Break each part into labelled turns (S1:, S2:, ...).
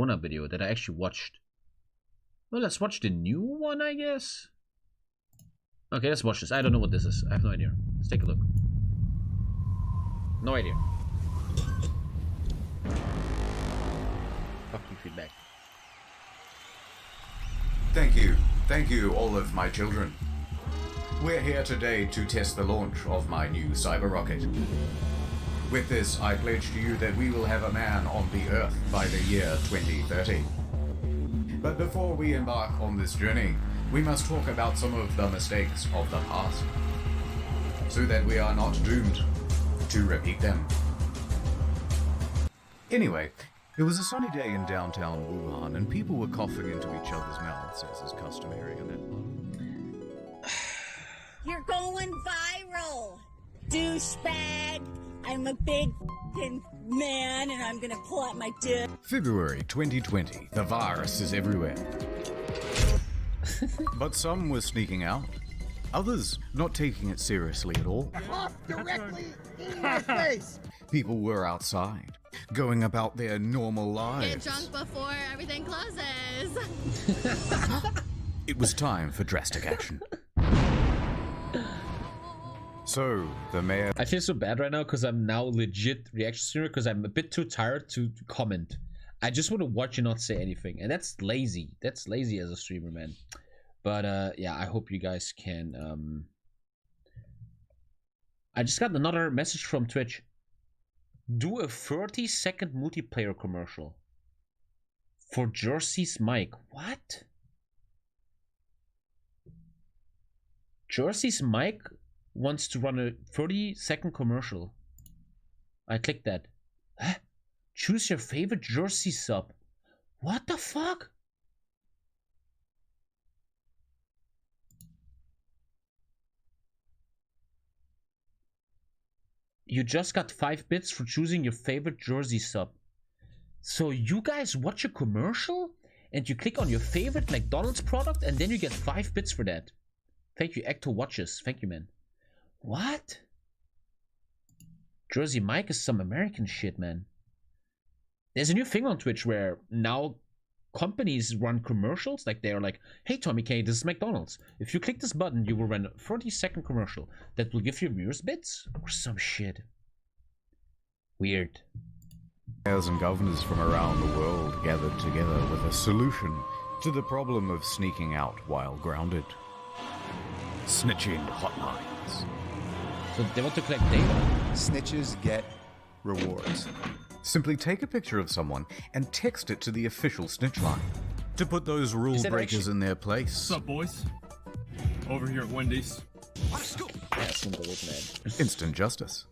S1: grown-up video that I actually watched. Well, let's watch the new one, I guess. Okay, let's watch this. I don't know what this is. I have no idea. Let's take a look. No idea. Fucking feedback.
S2: Thank you. Thank you, all of my children. We're here today to test the launch of my new cyber rocket. With this, I pledge to you that we will have a man on the Earth by the year 2030. But before we embark on this journey, we must talk about some of the mistakes of the past, so that we are not doomed to repeat them. Anyway, it was a sunny day in downtown Wuhan, and people were coughing into each other's mouths, as is customary in that part.
S3: You're going viral, douchebag. I'm a big f***ing man, and I'm gonna pull out my dick.
S2: February 2020, the virus is everywhere. But some were sneaking out, others not taking it seriously at all.
S4: Cough directly in my face!
S2: People were outside, going about their normal lives.
S5: Get drunk before everything closes.
S2: It was time for drastic action. So, the mayor...
S1: I feel so bad right now because I'm now legit reaction streamer because I'm a bit too tired to comment. I just want to watch and not say anything. And that's lazy. That's lazy as a streamer, man. But yeah, I hope you guys can... I just got another message from Twitch. Do a 30-second multiplayer commercial for Jersey's mic. What? Jersey's mic wants to run a 30-second commercial. I clicked that. Huh? Choose your favorite Jersey sub. What the fuck? You just got 5 bits for choosing your favorite Jersey sub. So you guys watch a commercial and you click on your favorite McDonald's product and then you get 5 bits for that. Thank you, Ecto Watches. Thank you, man. What? Jersey Mike is some American shit, man. There's a new thing on Twitch where now companies run commercials. Like they're like, hey, TommyKay, this is McDonald's. If you click this button, you will run a 30-second commercial that will give your viewers bits or some shit. Weird.
S2: Mayors and governors from around the world gathered together with a solution to the problem of sneaking out while grounded. Snitching hotlines.
S1: So they want to collect data.
S6: Snitches get rewards.
S2: Simply take a picture of someone and text it to the official snitch line to put those rule breakers in their place.
S7: What's up, boys? Over here at Wendy's.
S1: That's some gold, man.
S2: Instant justice.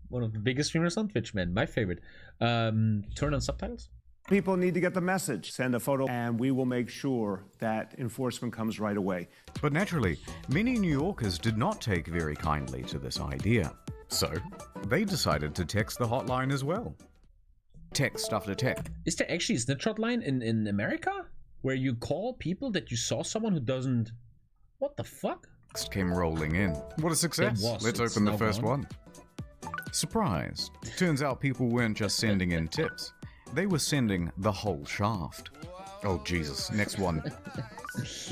S1: One of the biggest streamers on Twitch, man. My favorite. Turn on subtitles.
S8: People need to get the message. Send a photo and we will make sure that enforcement comes right away.
S2: But naturally, many New Yorkers did not take very kindly to this idea. So, they decided to text the hotline as well. Text after text.
S1: Is there actually a snitch hotline in America? Where you call people that you saw someone who doesn't... What the fuck?
S2: Text came rolling in. What a success. Let's open the first one. Surprised. Turns out people weren't just sending in tips. They were sending the whole shaft. Oh, Jesus. Next one.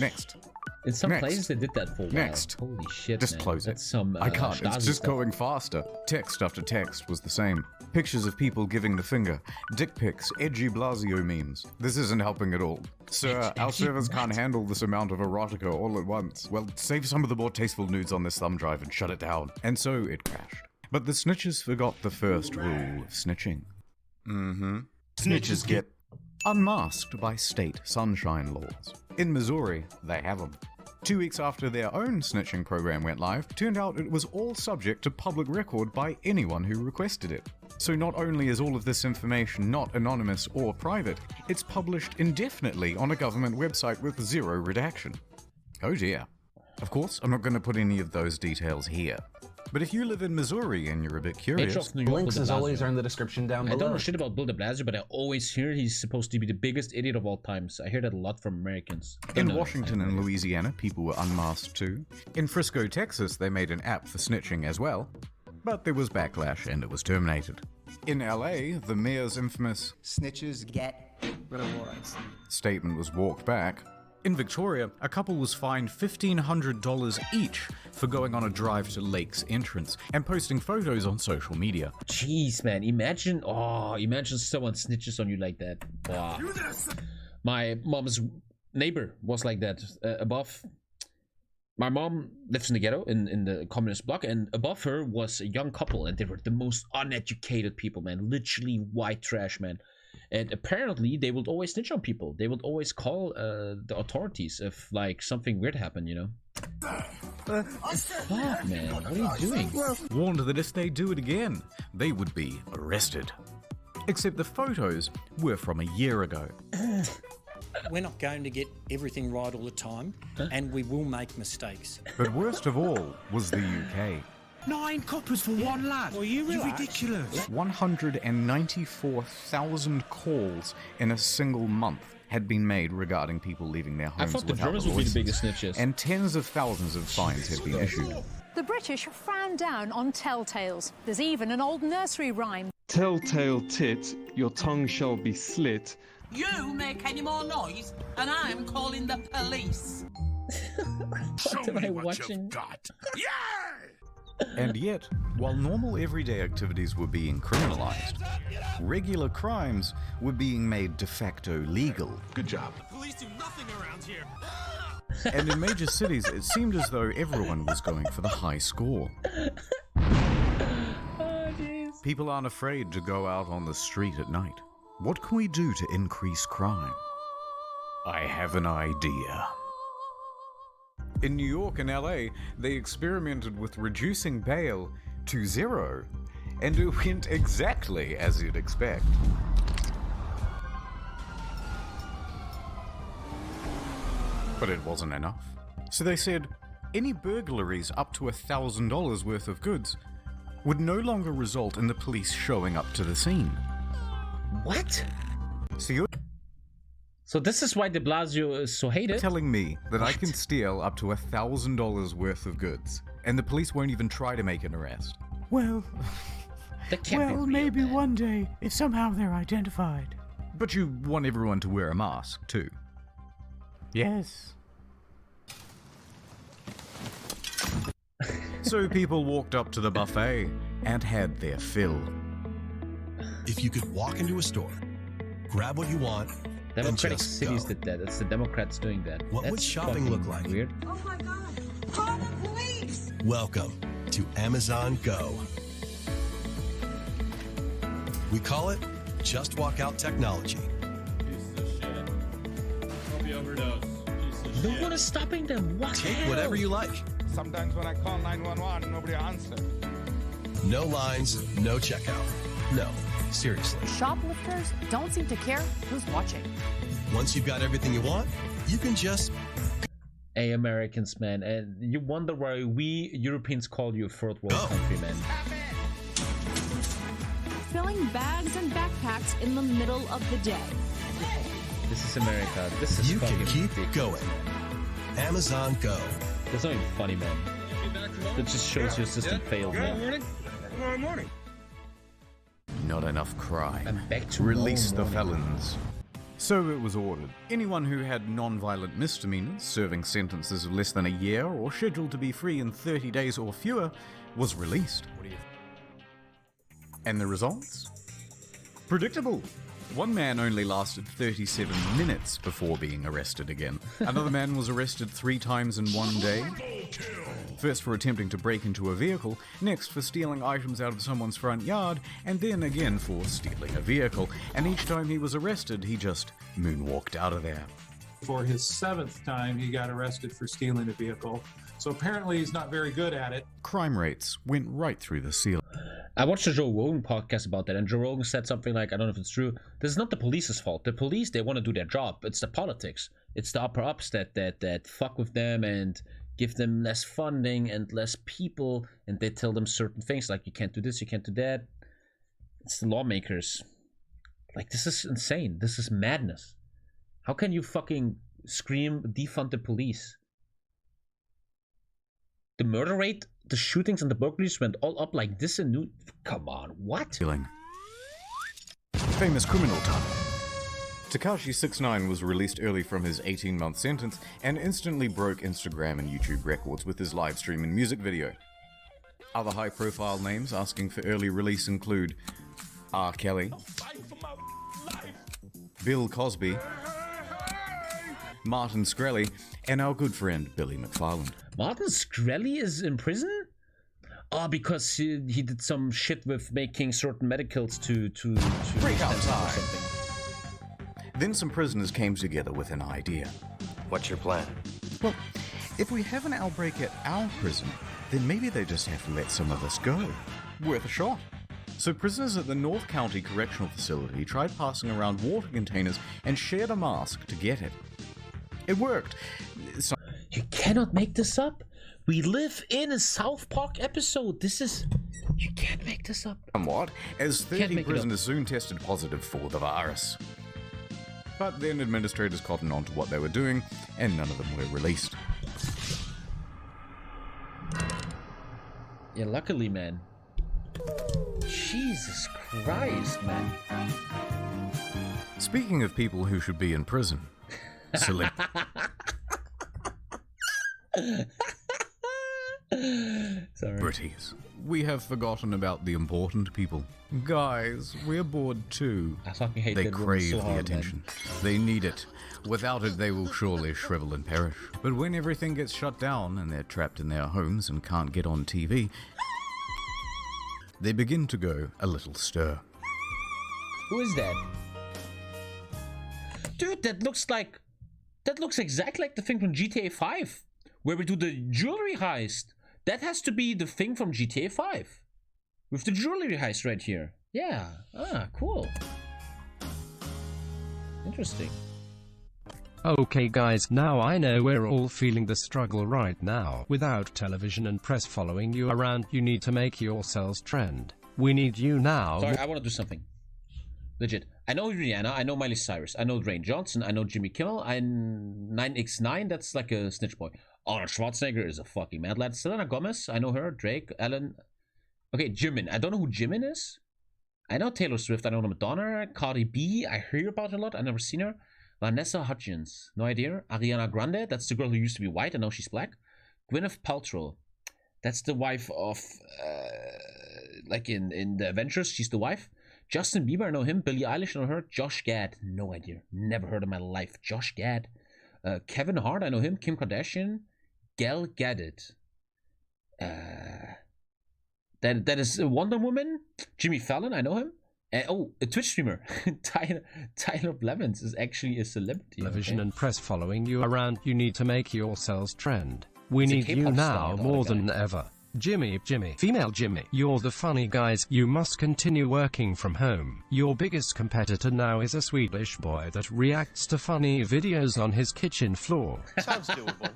S2: Next.
S1: In some places they did that for a while.
S2: Next.
S1: Holy shit,
S2: just
S1: man.
S2: close
S1: That's
S2: it.
S1: some,
S2: I can't. It's
S1: Stasi
S2: just
S1: stuff.
S2: going faster. Text after text was the same. Pictures of people giving the finger. Dick pics. Edgy Blasio memes. This isn't helping at all. Sir, our servers can't handle this amount of erotica all at once. Well, save some of the more tasteful nudes on this thumb drive and shut it down. And so it crashed. But the snitches forgot the first rule of snitching.
S6: Snitches get
S2: Unmasked by state sunshine laws. In Missouri, they have them. 2 weeks after their own snitching program went live, turned out it was all subject to public record by anyone who requested it. So not only is all of this information not anonymous or private, it's published indefinitely on a government website with zero redaction. Oh dear. Of course, I'm not going to put any of those details here. But if you live in Missouri and you're a bit curious,
S9: links as always are in the description down below.
S1: I don't know shit about Bill de Blasio, but I always hear he's supposed to be the biggest idiot of all time. So I hear that a lot from Americans.
S2: In Washington and Louisiana, people were unmasked too. In Frisco, Texas, they made an app for snitching as well. But there was backlash and it was terminated. In LA, the mayor's infamous
S6: snitches get
S2: Statement was walked back. In Victoria, a couple was fined $1,500 each for going on a drive to Lake's entrance and posting photos on social media.
S1: Jeez, man. Imagine someone snitches on you like that. Wow. My mom's neighbor was like that. Above, my mom lives in the ghetto in the communist block, and above her was a young couple, and they were the most uneducated people, man. Literally white trash, man. And apparently they would always snitch on people. They would always call the authorities if like something weird happened, you know. Fuck, man. What are you doing?
S2: Warned that if they do it again, they would be arrested. Except the photos were from a year ago.
S10: We're not going to get everything right all the time, and we will make mistakes.
S2: But worst of all was the UK.
S4: 9 coppers for one lad.
S10: Well, you relax.
S4: ridiculous.
S2: 194,000 calls in a single month had been made regarding people leaving their
S1: I
S2: homes
S1: thought the
S2: without
S1: Germans would be the
S2: license,
S1: biggest snitches.
S2: and tens of thousands of fines had been issued.
S11: The British frown down on telltales. There's even an old nursery rhyme.
S12: Telltale tit, your tongue shall be slit.
S13: You make any more noise, and I'm calling the police.
S1: What am I watching?
S2: And yet, while normal everyday activities were being criminalized, regular crimes were being made de facto legal.
S4: Good job.
S13: Police do nothing around here.
S2: And in major cities, it seemed as though everyone was going for the high score. People aren't afraid to go out on the street at night. What can we do to increase crime? I have an idea. In New York and LA, they experimented with reducing bail to 0, and it went exactly as you'd expect. But it wasn't enough. So they said any burglaries up to $1,000 worth of goods would no longer result in the police showing up to the scene.
S1: What?
S2: So
S1: this is why de Blasio is so hated?
S2: Telling me that I can steal up to $1,000 worth of goods, and the police won't even try to make an arrest.
S14: Well,
S1: that can't be real,
S14: maybe
S1: man.
S14: one day, if somehow they're identified.
S2: But you want everyone to wear a mask, too.
S14: Yes.
S2: So people walked up to the buffet and had their fill.
S15: If you could walk into a store, grab what you want,
S1: Democratic
S15: and just
S1: cities
S15: go.
S1: did that. It's the Democrats doing that.
S15: What would
S1: That's
S15: shopping look like?
S1: Weird.
S3: Oh my God! Call the police!
S15: Welcome to Amazon Go. We call it Just Walk Out Technology.
S1: No one is stopping them. What?
S15: Take whatever you like.
S4: Sometimes when I call 911, nobody answers.
S15: No lines, no checkout. No, seriously.
S11: Shoplifters don't seem to care who's watching.
S15: Once you've got everything you want, you can just...
S1: Hey, Americans, man. And you wonder why we Europeans call you a third world country, man.
S5: Filling bags and backpacks in the middle of the day.
S1: This is America. This is
S15: You can
S1: fucking
S15: keep
S1: ridiculous,
S15: going.
S1: man.
S15: Amazon Go.
S1: That's not even funny, man. That just shows your system failed, man.
S4: Tomorrow morning.
S2: Not enough crime.
S1: I'm back to
S2: Release the
S1: normal morning.
S2: felons. So it was ordered. Anyone who had non-violent misdemeanors, serving sentences of less than a year, or scheduled to be free in 30 days or fewer, was released. And the results? Predictable. One man only lasted 37 minutes before being arrested again. Another man was arrested 3 times in one day. First for attempting to break into a vehicle, next for stealing items out of someone's front yard, and then again for stealing a vehicle. And each time he was arrested, he just moonwalked out of there.
S16: For his 7th time, he got arrested for stealing a vehicle. So apparently he's not very good at it.
S2: Crime rates went right through the ceiling.
S1: I watched a Joe Rogan podcast about that, and Joe Rogan said something like, I don't know if it's true, this is not the police's fault. The police, they want to do their job. It's the politics. It's the upper ups that fuck with them and give them less funding and less people, and they tell them certain things like you can't do this, you can't do that. It's the lawmakers. Like, this is insane. This is madness. How can you fucking scream defund the police? The murder rate, the shootings and the burglaries went all up like this in New... Come on, what?
S2: Famous criminal type. Tekashi69 was released early from his 18-month sentence and instantly broke Instagram and YouTube records with his live stream and music video. Other high-profile names asking for early release include R. Kelly, Bill Cosby, Martin Shkreli, and our good friend Billy McFarland.
S1: Martin Shkreli is in prison? Oh, because he did some shit with making certain medicals to
S2: break out time. Then some prisoners came together with an idea.
S6: What's your plan?
S2: Well, if we have an outbreak at our prison, then maybe they just have to let some of us go. Worth a shot. So prisoners at the North County Correctional Facility tried passing around water containers and shared a mask to get it. It worked.
S1: You cannot make this up. We live in a South Park episode. This is... You can't make this up.
S2: Somewhat, as 30 prisoners soon tested positive for the virus. But then administrators cottoned on to what they were doing, and none of them were released.
S1: Yeah, luckily, man. Jesus Christ, man.
S2: Speaking of people who should be in prison, celebrities. We have forgotten about the important people. Guys, we're bored too.
S1: I fucking hate
S2: they
S1: that
S2: crave
S1: so
S2: the
S1: hard,
S2: attention.
S1: Man.
S2: They need it. Without it, they will surely shrivel and perish. But when everything gets shut down and they're trapped in their homes and can't get on TV, they begin to go a little stir.
S1: Who is that? Dude, that looks exactly like the thing from GTA 5, where we do the jewelry heist. That has to be the thing from GTA 5. With the jewelry heist right here. Yeah. Ah, cool. Interesting.
S17: Okay guys, now I know we're all feeling the struggle right now. Without television and press following you around, you need to make yourselves trend. We need you now.
S1: Sorry, I want to do something. Legit. I know Rihanna, I know Miley Cyrus, I know Dwayne Johnson, I know Jimmy Kimmel, I'm 9x9, that's like a snitch boy. Arnold Schwarzenegger is a fucking mad lad. Selena Gomez, I know her. Drake, Ellen. Okay, Jimin. I don't know who Jimin is. I know Taylor Swift, I know Madonna. Cardi B, I hear about her a lot, I've never seen her. Vanessa Hudgens, no idea. Ariana Grande, that's the girl who used to be white, I know she's black. Gwyneth Paltrow, that's the wife of, like in the Avengers, she's the wife. Justin Bieber, I know him. Billie Eilish, I know her. Josh Gad, no idea. Never heard in my life. Josh Gad. Kevin Hart, I know him. Kim Kardashian. Gal Gadot. That is Wonder Woman. Jimmy Fallon, I know him. Oh, a Twitch streamer. Tyler Blevins is actually a celebrity.
S17: Television and press following you around, you need to make yourselves trend. We need you now more than ever. Jimmy, female Jimmy, you're the funny guys. You must continue working from home. Your biggest competitor now is a Swedish boy that reacts to funny videos on his kitchen floor.
S18: Sounds doable.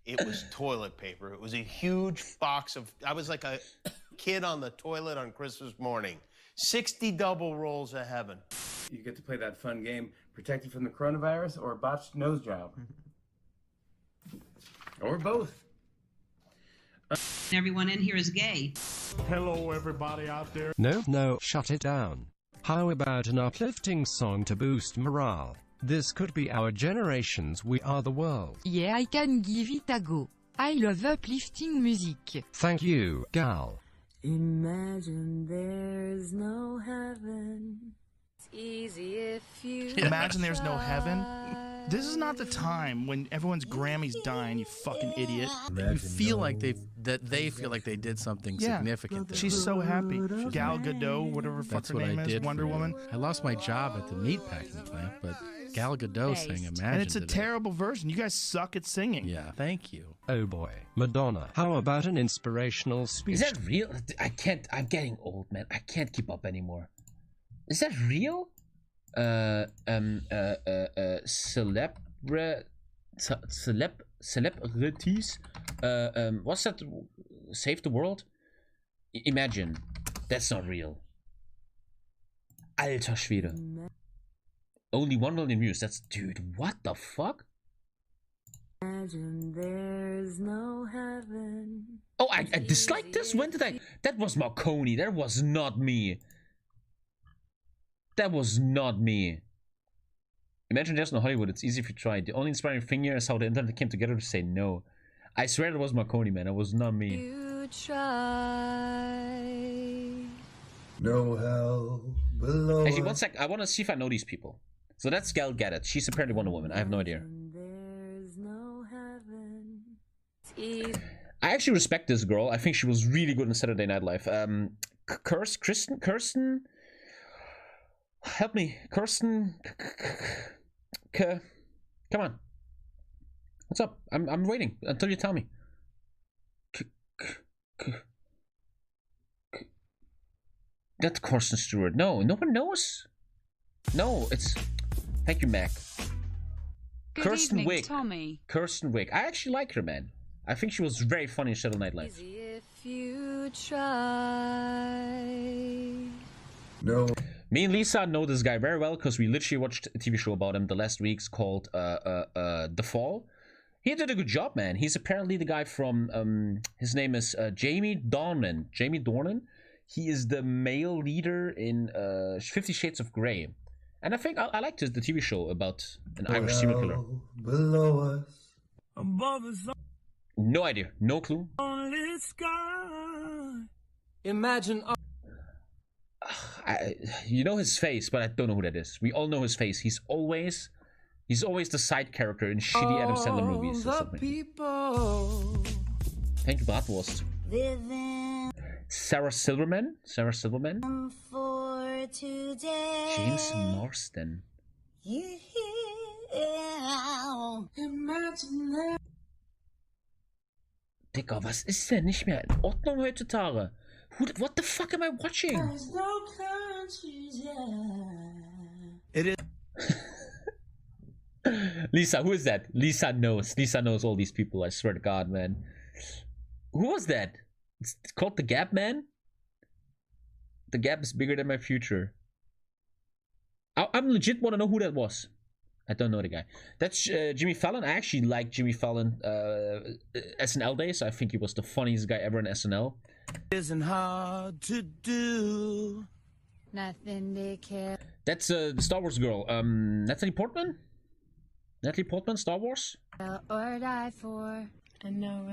S18: It was toilet paper. It was a huge box of, I was like a kid on the toilet on Christmas morning. 60 double rolls of heaven.
S19: You get to play that fun game, protected from the coronavirus or a botched nose job. Or both.
S20: Everyone in here is gay.
S21: Hello, everybody out there.
S17: No, shut it down. How about an uplifting song to boost morale? This could be our generation's We Are the World.
S22: Yeah, I can give it a go. I love uplifting music.
S17: Thank you, Gal.
S23: Imagine there's no heaven. It's easy if you
S24: Imagine there's no heaven. This is not the time when everyone's Grammy's dying, you fucking idiot.
S25: You feel like they feel like they did something significant there.
S24: She's so happy. Gal Gadot, whatever fuck her name is, Wonder Woman.
S25: I lost my job at the meatpacking plant, but Gal Gadot sang Imagine.
S24: And it's a terrible version. You guys suck at singing.
S25: Yeah, thank you.
S17: Oh boy. Madonna, how about an inspirational speech?
S1: Is that real? I can't, I'm getting old, man. I can't keep up anymore. Is that real? Celebrities, what's that? Save the world? Imagine. That's not real. Alter Schwede. Only 1 million views. That's, dude, what the fuck?
S23: Imagine there's no heaven.
S1: Oh, I disliked this? When did I? That was Marconi. That was not me. That was not me. Imagine there's no Hollywood. It's easy if you try. The only inspiring thing here is how the internet came together to say no. I swear it was Marconi, man. It was not me.
S23: You try.
S6: No hell below.
S1: Actually, one sec. I want to see if I know these people. So that's Gal Gadot. She's apparently Wonder Woman. I have no idea.
S23: There's no heaven.
S1: I actually respect this girl. I think she was really good in Saturday Night Live. Kirsten? Help me. Kirsten? Come on. What's up? I'm waiting until you tell me. That's Kirsten Stewart. No, no one knows. No, it's... Thank you, Mac.
S5: Good
S1: Kirsten
S5: evening,
S1: Wiig.
S5: Tommy.
S1: Kirsten Wiig. I actually like her, man. I think she was very funny in Saturday Night Live.
S23: Easy if you try.
S6: No.
S1: Me and Lisa know this guy very well because we literally watched a TV show about him the last weeks called The Fall. He did a good job, man. He's apparently the guy from his name is Jamie Dornan. Jamie Dornan. He is the male leader in 50 Shades of Grey. And I think I liked the TV show about an Irish serial killer.
S6: Below us.
S21: Above us
S1: No idea. No clue.
S21: only sky.
S13: Imagine.
S1: You know his face, but I don't know who that is. We all know his face. He's always the side character in shitty Adam Sandler movies or something. Thank you, Bratwurst. Sarah Silverman.
S3: For today.
S1: James Marsden. Digga, was ist denn nicht mehr in Ordnung heutzutage? What the fuck am I watching?
S6: It is.
S1: Lisa, who is that? Lisa knows all these people, I swear to God, man. Who was that? It's called The Gap, man? The Gap is bigger than my future. I'm legit want to know who that was. I don't know the guy. That's Jimmy Fallon. I actually like Jimmy Fallon SNL days. I think he was the funniest guy ever in SNL.
S13: Isn't hard to do.
S23: Nothing to care.
S1: That's the Star Wars girl. Natalie Portman? Natalie Portman, Star Wars?
S23: Or die for. And no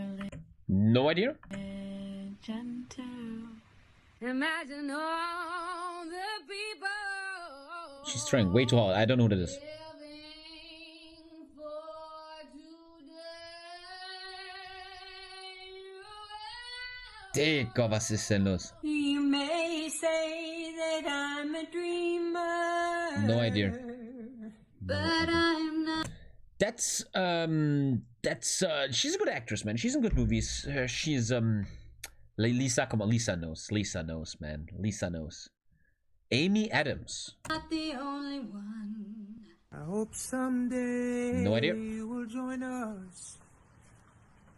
S1: No idea.
S23: religion too. Imagine all the people.
S1: She's trying way too hard. I don't know who that is. Digga, was ist denn los?
S23: You may say that I'm a dreamer.
S1: No idea.
S23: But I'm not.
S1: That's she's a good actress, man. She's in good movies. She's Lisa, come on, Lisa knows, man. Lisa knows. Amy Adams.
S23: Not the only one.
S21: I hope someday
S1: No idea.
S21: you will join us,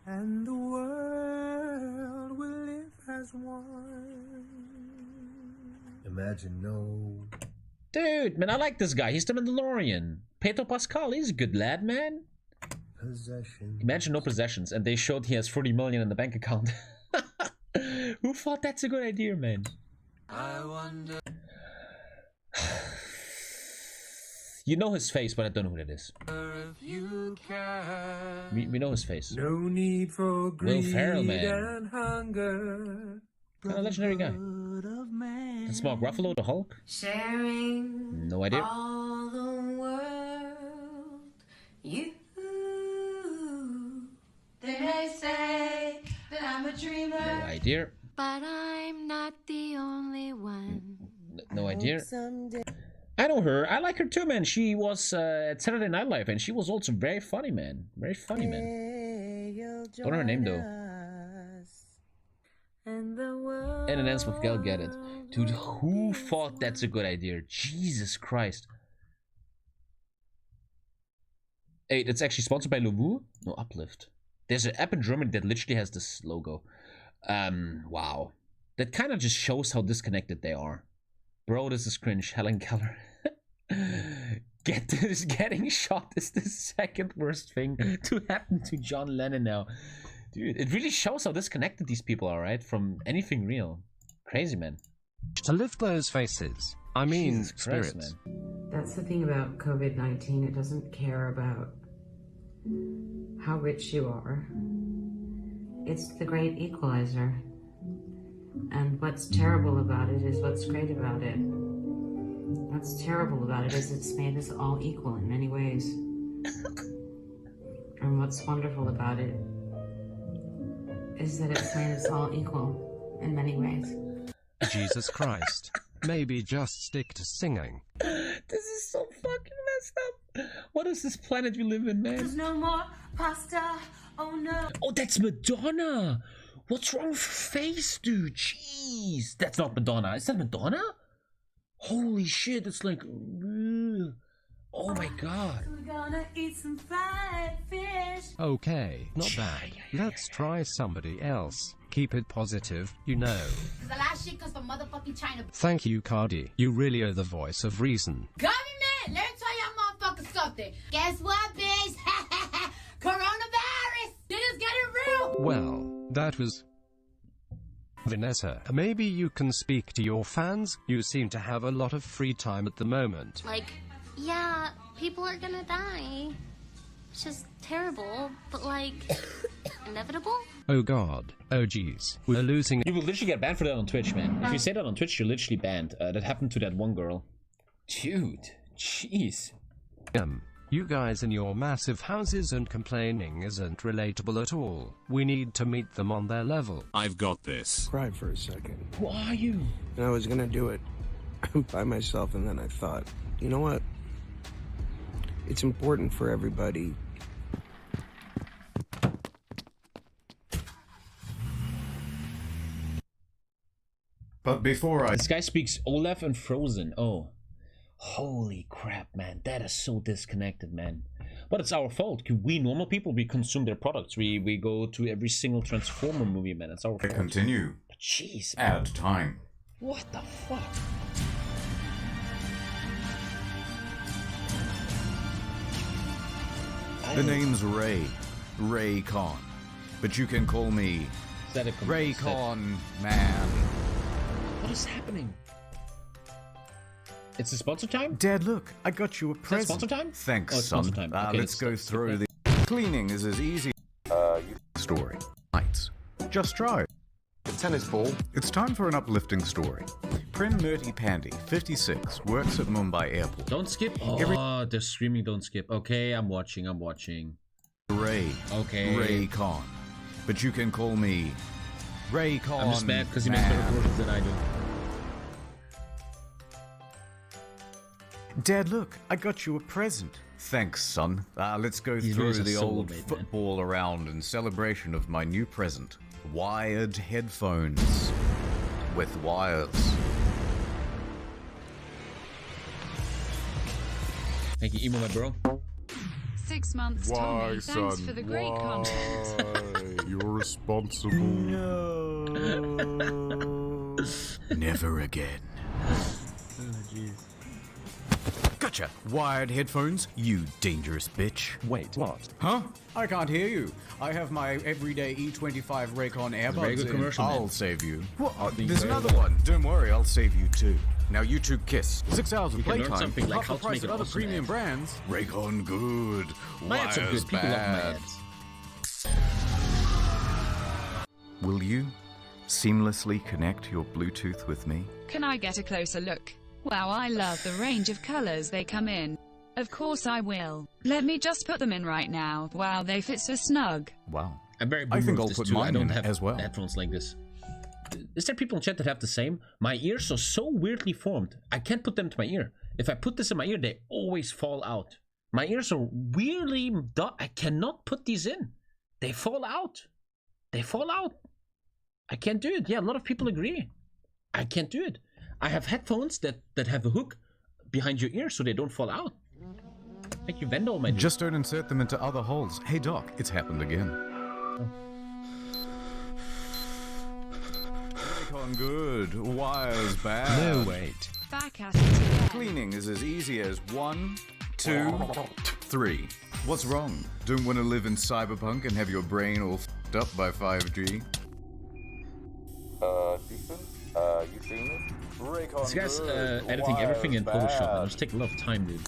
S21: and the world will live as one.
S6: Imagine no.
S1: Dude, man, I like this guy. He's the Mandalorian. Pedro Pascal, he's a good lad, man.
S6: Possession.
S1: Imagine no possessions, and they showed he has 40 million in the bank account. Who thought that's a good idea, man?
S13: I wonder.
S1: You know his face, but I don't know who that is.
S13: If you can.
S1: We know his face.
S21: No need for
S1: Will
S21: greed
S1: Ferrell, man.
S21: and hunger.
S1: Kind of legendary guy. That's Mark Ruffalo, the Hulk.
S23: Sharing
S1: No idea.
S23: all the world. You. They may say that I'm a dreamer.
S1: No idea.
S23: But I'm not the only one.
S1: No idea. I know her. I like her too, man. She was at Saturday Night Live, and she was also very funny, man. Very funny, man. Don't know her name though.
S23: And the world.
S1: And it ends with Gal Gadot. Dude, who thought that's a good idea? Jesus Christ. Hey, it's actually sponsored by Lovu? No, Uplift. There's an app in Germany that literally has this logo. Wow. That kind of just shows how disconnected they are. Bro, this is cringe. Helen Keller. Getting shot is the second worst thing to happen to John Lennon now. Dude, it really shows how disconnected these people are, right? From anything real. Crazy, man.
S17: To lift those faces. I mean,
S1: Jesus Christ,
S17: spirits.
S1: man.
S7: That's the thing about COVID-19. It doesn't care about how rich you are. It's the great equalizer. And what's terrible about it is what's great about it. What's terrible about it is it's made us all equal in many ways. And what's wonderful about it is that it's made us all equal in many ways.
S17: Jesus Christ. Maybe just stick to singing.
S1: This is so fucking messed up. What is this planet we live in, man?
S23: There's no more pasta. Oh no.
S1: Oh, that's Madonna. What's wrong with her face, dude? Jeez. That's not Madonna. Is that Madonna? Holy shit, it's like... Oh my god.
S23: We're gonna eat some fried fish.
S17: Okay, not bad. Let's try somebody else. Keep it positive, you know.
S23: Cause the last shit comes from motherfucking China.
S17: Thank you, Cardi. You really are the voice of reason.
S23: Government, let me tell y'all motherfuckers something. Guess what, bitch? Coronavirus. It is getting real.
S17: Well, that was... Vanessa, maybe you can speak to your fans? You seem to have a lot of free time at the moment.
S8: Like, yeah, people are gonna die. It's just terrible, but like, inevitable?
S17: Oh god. Oh jeez. We're losing...
S1: You will literally get banned for that on Twitch, man. If you say that on Twitch, you're literally banned. That happened to that one girl. Dude. Jeez.
S17: You guys in your massive houses and complaining isn't relatable at all. We need to meet them on their level.
S9: I've got this.
S6: Cried for a second.
S1: Who are you?
S6: And I was gonna do it by myself, and then I thought, you know what? It's important for everybody.
S2: But before I...
S1: This guy speaks Olaf and Frozen. Oh. Holy crap, man. That is so disconnected, man. But it's our fault. We normal people, we consume their products. We go to every single Transformer movie, man. It's our fault.
S2: Continue.
S1: Jeez.
S2: Add time.
S1: What the fuck?
S2: The name's Ray. Ray Khan. But you can call me Ray Khan, man.
S1: What is happening? It's a sponsor time?
S2: Dad, look, I got you a present.
S1: Sponsor time?
S2: Thanks,
S1: oh, it's
S2: son.
S1: Sponsor time. Okay,
S2: Let's go through the... Cleaning is as easy... story. Nights. Just try. The tennis ball. It's time for an uplifting story. Prim Murty Pandy, 56, works at Mumbai Airport.
S1: Don't skip? Oh, they're screaming don't skip. Okay, I'm watching.
S2: Ray.
S1: Okay.
S2: Ray Khan. But you can call me... Ray Khan,
S1: I'm just mad because he makes better versions than I do.
S2: Dad, look, I got you a present. Thanks, son. Let's go through the old football around in celebration of my new present. Wired headphones. With wires.
S1: Thank you, Emo, my bro.
S5: 6 months, Tommy. Thanks for the great content.
S2: You're responsible. No. Never again.
S1: Oh, jeez.
S2: Gotcha. Wired headphones, you dangerous bitch.
S17: Wait, what?
S2: Huh? I can't hear you. I have my everyday E25 Raycon AirPods.
S1: Very good commercial,
S2: I'll
S1: man.
S2: save you. What? There's another one. Don't worry, I'll save you too. Now you two kiss. 6 hours of
S1: You can learn
S2: playtime.
S1: something like
S2: half
S1: how
S2: the
S1: to
S2: price
S1: make
S2: of
S1: an
S2: other
S1: awesome
S2: premium
S1: ad.
S2: brands. Raycon good.
S1: My ads are good. People love my ads.
S2: Will you seamlessly connect your Bluetooth with me?
S5: Can I get a closer look? Wow, I love the range of colors they come in. Of course I will. Let me just put them in right now. Wow, they fit so snug.
S2: Wow.
S1: I'm very
S2: I think
S1: boomer
S2: I'll
S1: with this
S2: put
S1: too. I
S2: mine
S1: don't
S2: in
S1: have
S2: as well.
S1: headphones like this. Is there people in chat that have the same? My ears are so weirdly formed. I can't put them to my ear. If I put this in my ear, they always fall out. My ears are weirdly... I cannot put these in. They fall out. They fall out. I can't do it. Yeah, a lot of people agree. I can't do it. I have headphones that have a hook behind your ear so they don't fall out. Thank you, Vendor, my dude.
S2: Just don't insert them into other holes. Hey Doc, it's happened again.
S1: Oh.
S2: Raycon good, wires bad.
S17: No, wait.
S5: Back at it again.
S2: Cleaning is as easy as 1, 2, 3. What's wrong? Don't want to live in cyberpunk and have your brain all f***ed up by 5G?
S10: Decent?
S9: You seen it? Raycon
S1: This guy's
S9: good,
S1: editing everything in
S9: wires
S1: Photoshop.
S9: bad.
S1: It must take a lot of time, dude.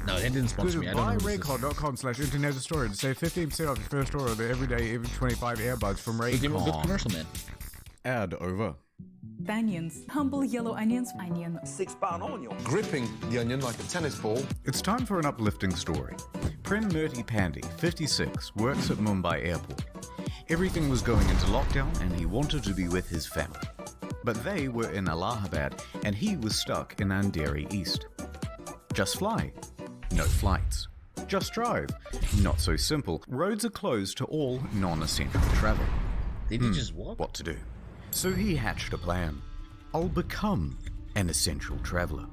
S1: No, they didn't sponsor me. I don't know.
S2: Buy Raycon.com/internet store to save 15% off your first order of the everyday even 25 earbuds from
S1: Give him a good
S2: Raycon.
S1: commercial, man.
S2: Ad over.
S10: Onions. Humble yellow onions. Onion.
S9: 6-pound onion.
S12: Gripping the onion like a tennis ball.
S2: It's time for an uplifting story. Pren Murti Pandey, 56, works at Mumbai airport. Everything was going into lockdown and he wanted to be with his family. But they were in Allahabad and he was stuck in Andheri East. Just fly. No flights. Just drive. Not so simple. Roads are closed to all non-essential travel.
S1: Did he just walk?
S2: What to do? So he hatched a plan. I'll become an essential traveler.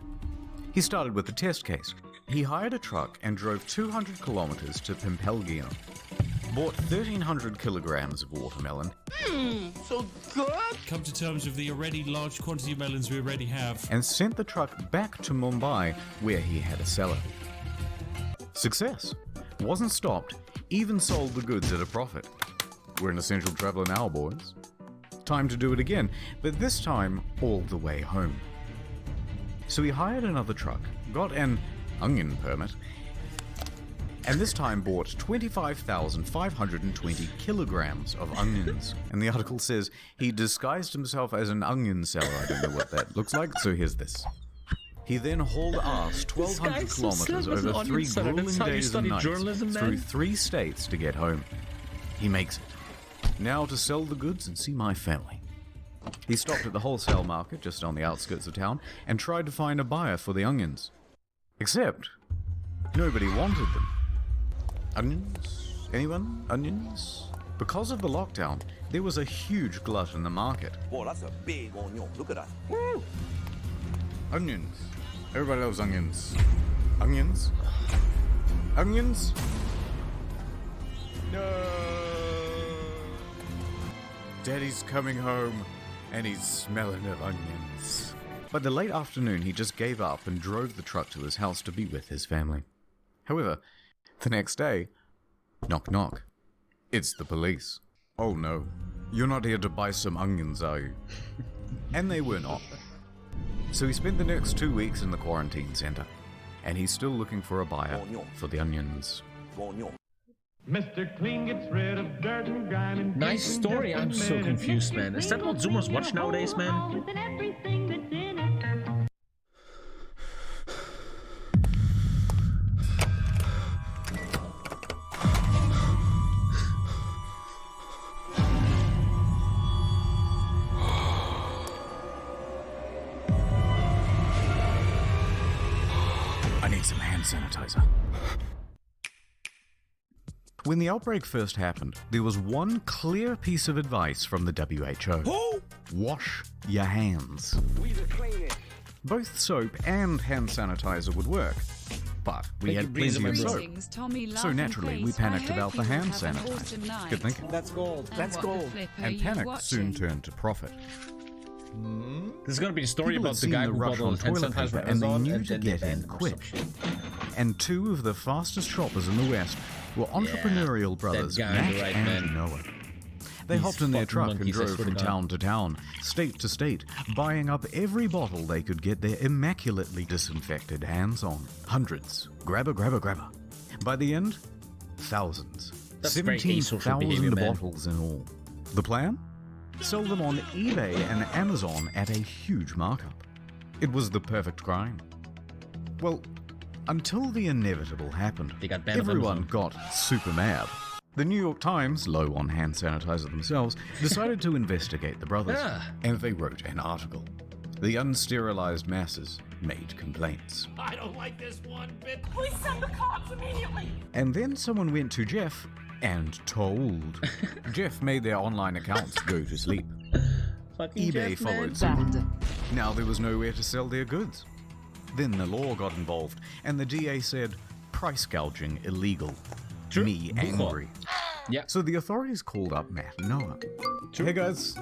S2: He started with a test case. He hired a truck and drove 200 kilometers to Pimpelgina. Bought 1,300 kilograms of watermelon.
S9: So good.
S14: Come to terms with the already large quantity of melons we already have.
S2: And sent the truck back to Mumbai, where he had a cellar. Success. Wasn't stopped, even sold the goods at a profit. We're an essential traveler now, boys. Time to do it again, but this time all the way home. So he hired another truck, got an onion permit, and this time bought 25,520 kilograms of onions. And the article says he disguised himself as an onion seller. I don't know what that looks like, so here's this. He then hauled ass 1,200 kilometers over 3 grueling days and nights through 3 states to get home. He makes it. Now to sell the goods and see my family. He stopped at the wholesale market just on the outskirts of town and tried to find a buyer for the onions. Except, nobody wanted them. Onions? Anyone? Onions? Because of the lockdown, there was a huge glut in the market.
S9: Boy, that's a big onion. Look at that.
S2: Woo! Onions. Everybody loves onions. Onions? Onions? No! Daddy's coming home, and he's smelling of onions. By the late afternoon, he just gave up and drove the truck to his house to be with his family. However, the next day, knock knock. It's the police. Oh no, you're not here to buy some onions, are you? And they were not. So he spent the next 2 weeks in the quarantine center, and he's still looking for a buyer for the onions.
S20: Mr. Clean gets rid of dirt and grime and
S1: Nice story. I'm so confused, man. Is that what Zoomers watch nowadays, man?
S2: I need some hand sanitizer. When the outbreak first happened, there was one clear piece of advice from the WHO. Wash your hands. Both soap and hand sanitizer would work, but we had plenty of soap. So naturally, we panicked about the hand sanitizer. Good thinking.
S21: That's gold. That's gold.
S2: And panic soon turned to profit.
S1: This is going to be the story
S2: People
S1: about
S2: had
S1: the guy
S2: seen
S1: who
S2: rush
S1: bought all
S2: on
S1: the hand
S2: toilet
S1: sanitizer
S2: paper,
S1: from
S2: and they
S1: Amazon,
S2: knew
S1: and
S2: to
S1: then
S2: get
S1: they
S2: in
S1: banned
S2: quick.
S1: some shit.
S2: And 2 of the fastest shoppers in the West were entrepreneurial brothers,
S1: that guy,
S2: Matt
S1: right,
S2: and
S1: man.
S2: Noah. They
S1: These
S2: hopped in their
S1: fucking
S2: truck and
S1: monkeys, I
S2: drove
S1: swear
S2: from
S1: to God.
S2: town to town, state to state, buying up every bottle they could get their immaculately disinfected hands on. Hundreds. Grabber, grabber, grabber. By the end, thousands.
S1: That's very asocial behavior,
S2: 17,000
S1: man.
S2: bottles in all. The plan? Sell them on eBay and Amazon at a huge markup. It was the perfect crime. Well, until the inevitable happened.
S1: They got banned on
S2: Everyone
S1: Amazon.
S2: got super mad. The New York Times, low on hand sanitizer themselves, decided to investigate the brothers, and they wrote an article. The unsterilized masses made complaints.
S21: I don't like this one bit. Please send the cops immediately.
S2: And then someone went to Jeff and told. Jeff made their online accounts go to sleep.
S1: Fucking
S2: eBay
S1: Jeff, man.
S2: followed suit. Now there was nowhere to sell their goods. Then the law got involved, and the DA said, price gouging illegal. Me angry.
S1: Yeah.
S2: So the authorities called up Matt and Noah. Hey guys.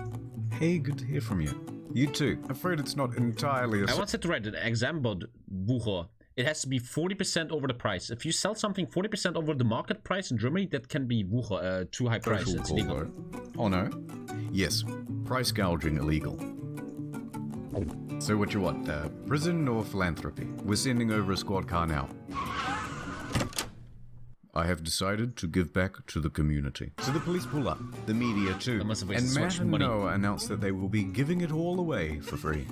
S2: Hey, good to hear from you. You too. Afraid it's not entirely
S1: I once had to write an exam about Bucher it has to be 40% over the price. If you sell something 40% over the market price in Germany, that can be too high price. It's illegal.
S2: Oh no? Yes, price gouging illegal. So what you want, prison or philanthropy? We're sending over a squad car now. I have decided to give back to the community. So the police pull up, the media too, and Matt and Noah announce that they will be giving it all away for free.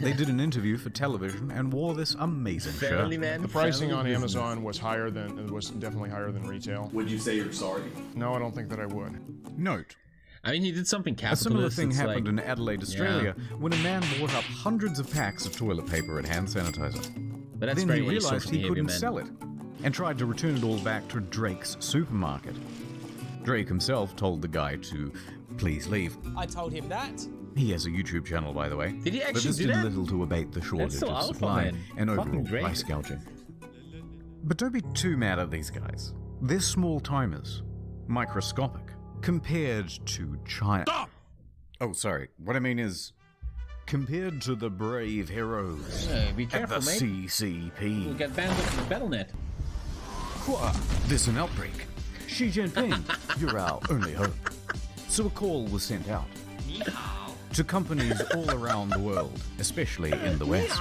S2: They did an interview for television and wore this amazing shirt.
S4: The pricing on Amazon was definitely higher than retail.
S9: Would you say you're sorry?
S4: No, I don't think that I would.
S2: Note.
S1: I mean, he did something capitalist.
S2: A similar thing happened in Adelaide, Australia, when a man bought up hundreds of packs of toilet paper and hand sanitizer.
S1: But that's
S2: then
S1: very
S2: he realized he couldn't
S1: man.
S2: sell it, and tried to return it all back to Drake's supermarket. Drake himself told the guy to please leave.
S13: I told him that.
S2: He has a YouTube channel, by the way.
S1: Did he actually
S2: but this
S1: do
S2: did
S1: that?
S2: little to abate the shortage
S1: so
S2: of
S1: alpha,
S2: supply
S1: man.
S2: and
S1: Fucking
S2: overall
S1: Drake.
S2: price gouging. But don't be too mad at these guys. They're small timers, microscopic, compared to China.
S1: Stop!
S2: Oh, sorry. What I mean is, compared to the brave heroes
S1: be careful,
S2: at the
S1: mate.
S2: CCP.
S1: You'll get banned off the BattleNet.
S2: There's an outbreak. Xi Jinping, you're our only hope. So a call was sent out to companies all around the world, especially in the West.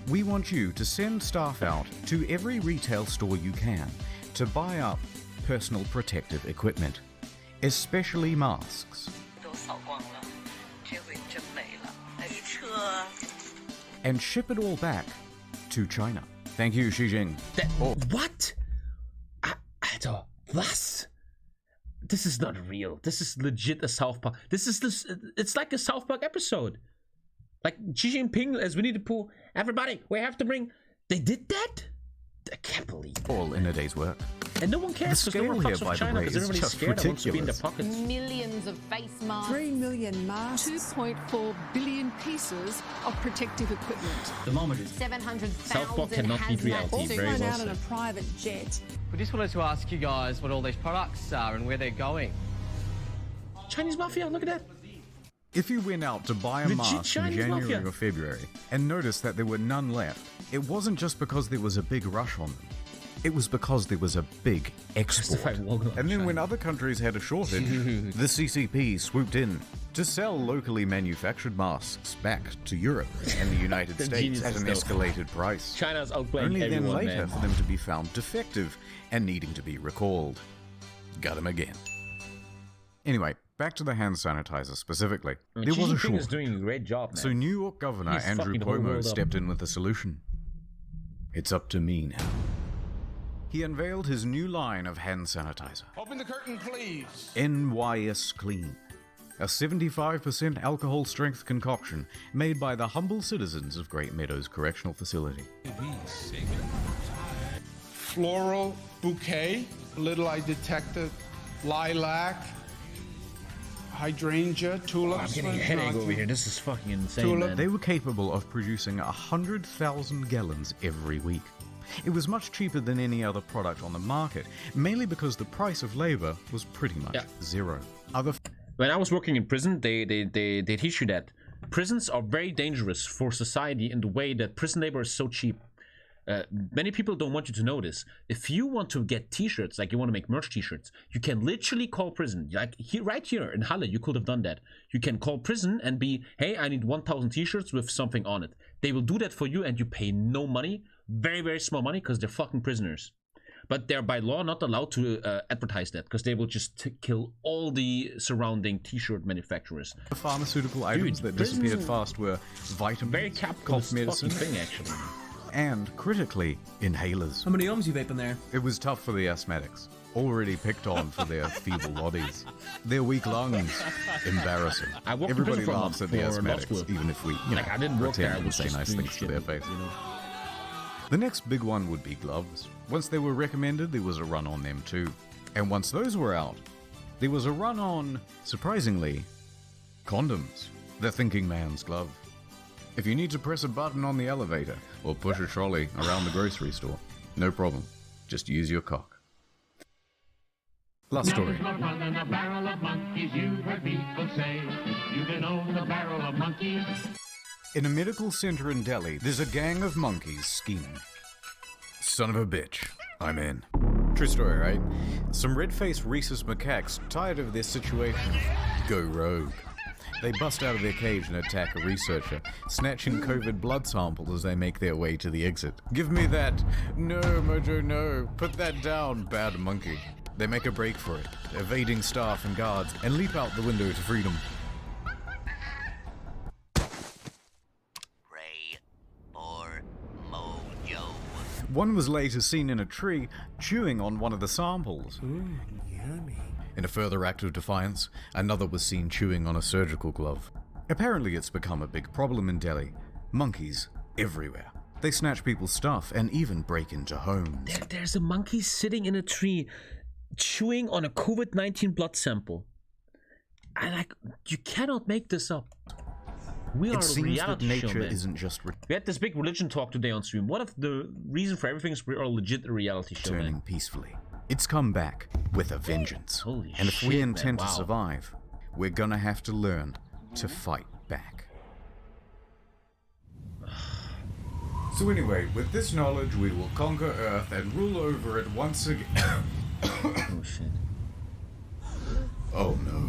S2: We want you to send staff out to every retail store you can to buy up personal protective equipment, especially masks. And ship it all back to China. Thank you, Xi Jinping.
S1: What? Alter, was? This is not real. This is legit a South Park. It's like a South Park episode. Like Xi Jinping as Winnie the Pooh. Everybody, we have to bring. They did that? I can't believe it.
S2: All in a day's work.
S1: And no one cares
S2: The
S1: because no one
S2: scale
S1: fucks
S2: here,
S1: with
S2: by the
S1: China
S2: way,
S1: because
S2: is
S1: everybody's
S2: just
S1: scared and wants to be in their
S2: ridiculous.
S1: pockets.
S11: Millions of face masks.
S15: 3 million masks.
S11: 2.4 billion pieces of protective equipment.
S1: Thermometers.
S11: 700,000
S1: South Park cannot beat reality.
S15: Also
S1: Very
S15: flown
S1: well
S15: out on a
S1: said.
S15: private jet.
S16: We just wanted to ask you guys what all these products are and where they're going.
S1: Chinese mafia, look at that.
S2: If you went out to buy a
S1: Legit
S2: mask in
S1: Chinese
S2: January
S1: mafia.
S2: or February and noticed that there were none left, it wasn't just because there was a big rush on them. It was because there was a big export. And then when other countries had a shortage, the CCP swooped in to sell locally manufactured masks back to Europe and the United States at an escalated price.
S1: China's outplaying
S2: Only then
S1: everyone,
S2: later
S1: man.
S2: for them to be found defective and needing to be recalled. Got him again. Anyway, back to the hand sanitizer specifically.
S1: I mean,
S2: There
S1: Xi
S2: was a
S1: Jinping
S2: shortage.
S1: is doing a great job, man.
S2: So New York Governor
S1: He's
S2: Andrew
S1: fucking the whole
S2: Cuomo
S1: world up.
S2: stepped in with a solution. It's up to me now. He unveiled his new line of hand sanitizer,
S18: Open the curtain, please.
S2: NYS Clean, a 75% alcohol strength concoction made by the humble citizens of Great Meadows Correctional Facility.
S18: Floral bouquet. Little I detected lilac, hydrangea, tulips.
S1: I'm getting a headache over here. This is fucking insane, man.
S2: They were capable of producing 100,000 gallons every week. It was much cheaper than any other product on the market, mainly because the price of labor was pretty much zero.
S1: When I was working in prison, they teach you that prisons are very dangerous for society in the way that prison labor is so cheap. Many people don't want you to know this. If you want to get t-shirts, like you want to make merch t-shirts, you can literally call prison. Like here, right here in Halle, you could have done that. You can call prison and be, hey, I need 1,000 t-shirts with something on it. They will do that for you and you pay no money. Very, very small money because they're fucking prisoners. But they're by law not allowed to advertise that because they will just kill all the surrounding t-shirt manufacturers.
S2: The pharmaceutical items that disappeared fast were vitamins,
S1: very capitalist
S2: cough medicine,
S1: fucking thing, actually.
S2: and, critically, inhalers.
S26: How many ohms you vaping there?
S2: It was tough for the asthmatics, already picked on for their feeble bodies. Their weak lungs, embarrassing.
S1: I worked in
S2: Everybody
S1: prison for a
S2: laughs
S1: month
S2: at the
S1: for law
S2: asthmatics,
S1: school.
S2: even if we,
S1: Like, I didn't work there, I
S2: pretend and
S1: was
S2: say
S1: just
S2: nice
S1: doing
S2: things to
S1: shit,
S2: their face.
S1: you know?
S2: The next big one would be gloves. Once they were recommended, there was a run on them too. And once those were out, there was a run on, surprisingly, condoms. The thinking man's glove. If you need to press a button on the elevator or push a trolley around the grocery store, no problem. Just use your cock. Last story.
S20: More fun than a barrel of monkeys, you've heard people say. You can own a barrel of monkeys.
S2: In a medical center in Delhi, there's a gang of monkeys scheming. Son of a bitch, I'm in. True story, right? Some red-faced rhesus macaques, tired of their situation, go rogue. They bust out of their cage and attack a researcher, snatching COVID blood samples as they make their way to the exit. Give me that! No, Mojo, no! Put that down, bad monkey. They make a break for it, evading staff and guards, and leap out the window to freedom. One was later seen in a tree, chewing on one of the samples.
S6: Yummy.
S2: In a further act of defiance, another was seen chewing on a surgical glove. Apparently it's become a big problem in Delhi. Monkeys everywhere. They snatch people's stuff and even break into homes.
S1: There's a monkey sitting in a tree, chewing on a COVID-19 blood sample. You cannot make this up. We are
S2: It seems that
S1: reality
S2: nature
S1: show, man.
S2: isn't just
S1: We had this big religion talk today on stream. What if the reason for everything is we are legit a reality show,
S2: returning
S1: man?
S2: peacefully. It's come back with a vengeance.
S1: Holy
S2: and if
S1: shit,
S2: we
S1: man,
S2: intend to
S1: wow.
S2: survive, we're gonna have to learn to fight back. So anyway, with this knowledge, we will conquer Earth and rule over it once again.
S1: Oh shit.
S2: Oh no.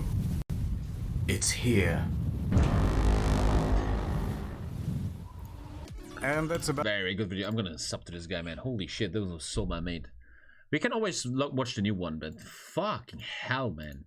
S2: It's here. And that's about
S1: very good video. I'm gonna sub to this guy, man. Holy shit, this was so well made. We can always watch the new one, but fucking hell, man.